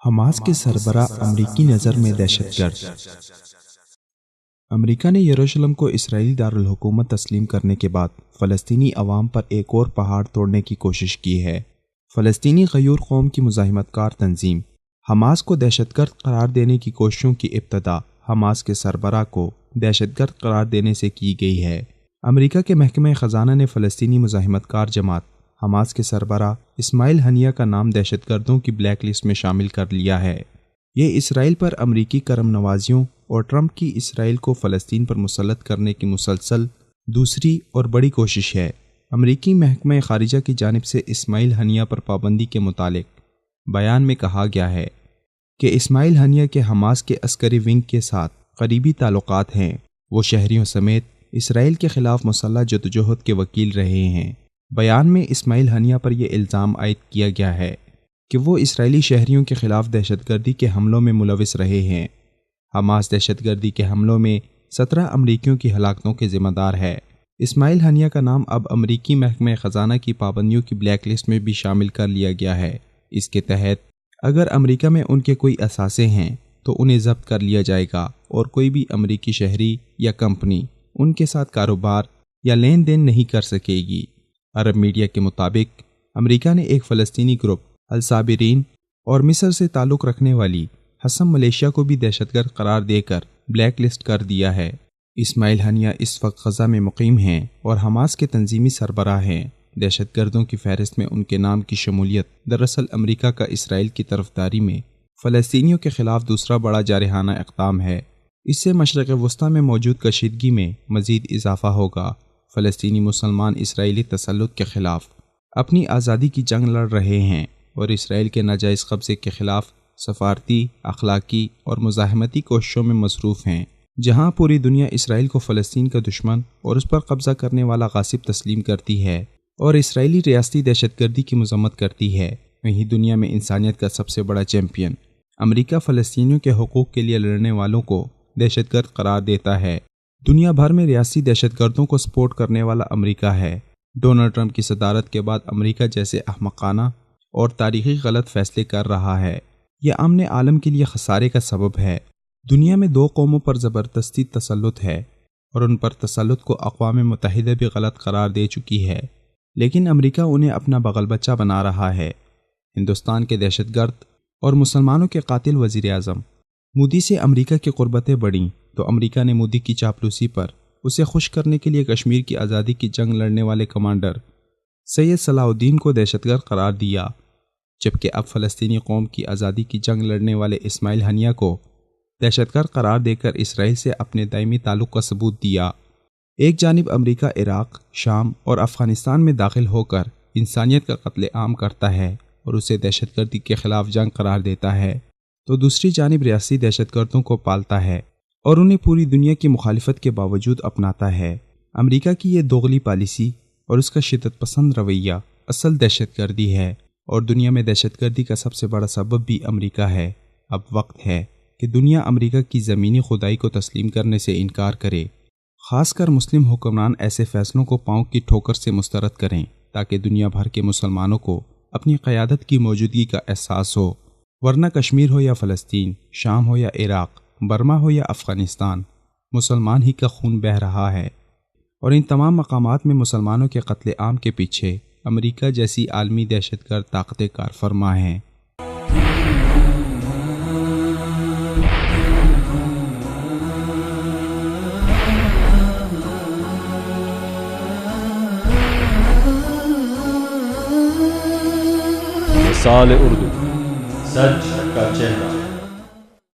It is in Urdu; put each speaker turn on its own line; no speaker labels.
حماس کے سربراہ امریکی نظر میں دہشت گرد۔ امریکہ نے یروشلم کو اسرائیلی دارالحکومت تسلیم کرنے کے بعد فلسطینی عوام پر ایک اور پہاڑ توڑنے کی کوشش کی ہے۔ فلسطینی غیور قوم کی مزاحمت کار تنظیم حماس کو دہشت گرد قرار دینے کی کوششوں کی ابتدا حماس کے سربراہ کو دہشت گرد قرار دینے سے کی گئی ہے۔ امریکہ کے محکمہ خزانہ نے فلسطینی مزاحمت کار جماعت حماس کے سربراہ اسماعیل ہنیہ کا نام دہشت گردوں کی بلیک لسٹ میں شامل کر لیا ہے۔ یہ اسرائیل پر امریکی کرم نوازیوں اور ٹرمپ کی اسرائیل کو فلسطین پر مسلط کرنے کی مسلسل دوسری اور بڑی کوشش ہے۔ امریکی محکمہ خارجہ کی جانب سے اسماعیل ہنیہ پر پابندی کے متعلق بیان میں کہا گیا ہے کہ اسماعیل ہنیہ کے حماس کے عسکری ونگ کے ساتھ قریبی تعلقات ہیں۔ وہ شہریوں سمیت اسرائیل کے خلاف مسلح جدوجہد کے وکیل رہے ہیں۔ بیان میں اسماعیل ہنیہ پر یہ الزام عائد کیا گیا ہے کہ وہ اسرائیلی شہریوں کے خلاف دہشت گردی کے حملوں میں ملوث رہے ہیں۔ حماس دہشت گردی کے حملوں میں 17 امریکیوں کی ہلاکتوں کے ذمہ دار ہے۔ اسماعیل ہنیہ کا نام اب امریکی محکمہ خزانہ کی پابندیوں کی بلیک لسٹ میں بھی شامل کر لیا گیا ہے۔ اس کے تحت اگر امریکہ میں ان کے کوئی اثاثے ہیں تو انہیں ضبط کر لیا جائے گا اور کوئی بھی امریکی شہری یا کمپنی ان کے ساتھ کاروبار یا لین دین نہیں کر سکے گی۔ عرب میڈیا کے مطابق امریکہ نے ایک فلسطینی گروپ الصابرین اور مصر سے تعلق رکھنے والی حسم ملیشیا کو بھی دہشت گرد قرار دے کر بلیک لسٹ کر دیا ہے۔ اسماعیل ہنیہ اس وقت غزہ میں مقیم ہیں اور حماس کے تنظیمی سربراہ ہیں۔ دہشت گردوں کی فہرست میں ان کے نام کی شمولیت دراصل امریکہ کا اسرائیل کی طرفداری میں فلسطینیوں کے خلاف دوسرا بڑا جارحانہ اقدام ہے۔ اس سے مشرق وسطیٰ میں موجود کشیدگی میں مزید اضافہ ہوگا۔ فلسطینی مسلمان اسرائیلی تسلط کے خلاف اپنی آزادی کی جنگ لڑ رہے ہیں اور اسرائیل کے ناجائز قبضے کے خلاف سفارتی، اخلاقی اور مزاحمتی کوششوں میں مصروف ہیں۔ جہاں پوری دنیا اسرائیل کو فلسطین کا دشمن اور اس پر قبضہ کرنے والا غاصب تسلیم کرتی ہے اور اسرائیلی ریاستی دہشت گردی کی مذمت کرتی ہے، وہیں دنیا میں انسانیت کا سب سے بڑا چیمپئن امریکہ فلسطینیوں کے حقوق کے لیے لڑنے والوں کو دہشت گرد قرار دیتا ہے۔ دنیا بھر میں ریاستی دہشت گردوں کو سپورٹ کرنے والا امریکہ ہے۔ ڈونلڈ ٹرمپ کی صدارت کے بعد امریکہ جیسے احمقانہ اور تاریخی غلط فیصلے کر رہا ہے۔ یہ امن عالم کے لیے خسارے کا سبب ہے۔ دنیا میں 2 قوموں پر زبردستی تسلط ہے اور ان پر تسلط کو اقوام متحدہ بھی غلط قرار دے چکی ہے، لیکن امریکہ انہیں اپنا بغل بچہ بنا رہا ہے۔ ہندوستان کے دہشت گرد اور مسلمانوں کے قاتل وزیر اعظم مودی سے امریکہ کی قربتیں بڑھیں تو امریکہ نے مودی کی چاپلوسی پر اسے خوش کرنے کے لیے کشمیر کی آزادی کی جنگ لڑنے والے کمانڈر سید صلاح الدین کو دہشت گرد قرار دیا، جبکہ اب فلسطینی قوم کی آزادی کی جنگ لڑنے والے اسماعیل ہنیہ کو دہشت گرد قرار دے کر اسرائیل سے اپنے دائمی تعلق کا ثبوت دیا۔ ایک جانب امریکہ عراق، شام اور افغانستان میں داخل ہو کر انسانیت کا قتل عام کرتا ہے اور اسے دہشت گردی کے خلاف جنگ قرار دیتا ہے، تو دوسری جانب ریاستی دہشت گردوں کو پالتا ہے اور انہیں پوری دنیا کی مخالفت کے باوجود اپناتا ہے۔ امریکہ کی یہ دوغلی پالیسی اور اس کا شدت پسند رویہ اصل دہشت گردی ہے اور دنیا میں دہشت گردی کا سب سے بڑا سبب بھی امریکہ ہے۔ اب وقت ہے کہ دنیا امریکہ کی زمینی خدائی کو تسلیم کرنے سے انکار کرے، خاص کر مسلم حکمران ایسے فیصلوں کو پاؤں کی ٹھوکر سے مسترد کریں تاکہ دنیا بھر کے مسلمانوں کو اپنی قیادت کی موجودگی کا احساس ہو، ورنہ کشمیر ہو یا فلسطین، شام ہو یا عراق، برما ہو یا افغانستان، مسلمان ہی کا خون بہہ رہا ہے، اور ان تمام مقامات میں مسلمانوں کے قتل عام کے پیچھے امریکہ جیسی عالمی دہشت گرد طاقتیں کار فرما ہیں۔
مثال اردو، سچ کا چہرہ۔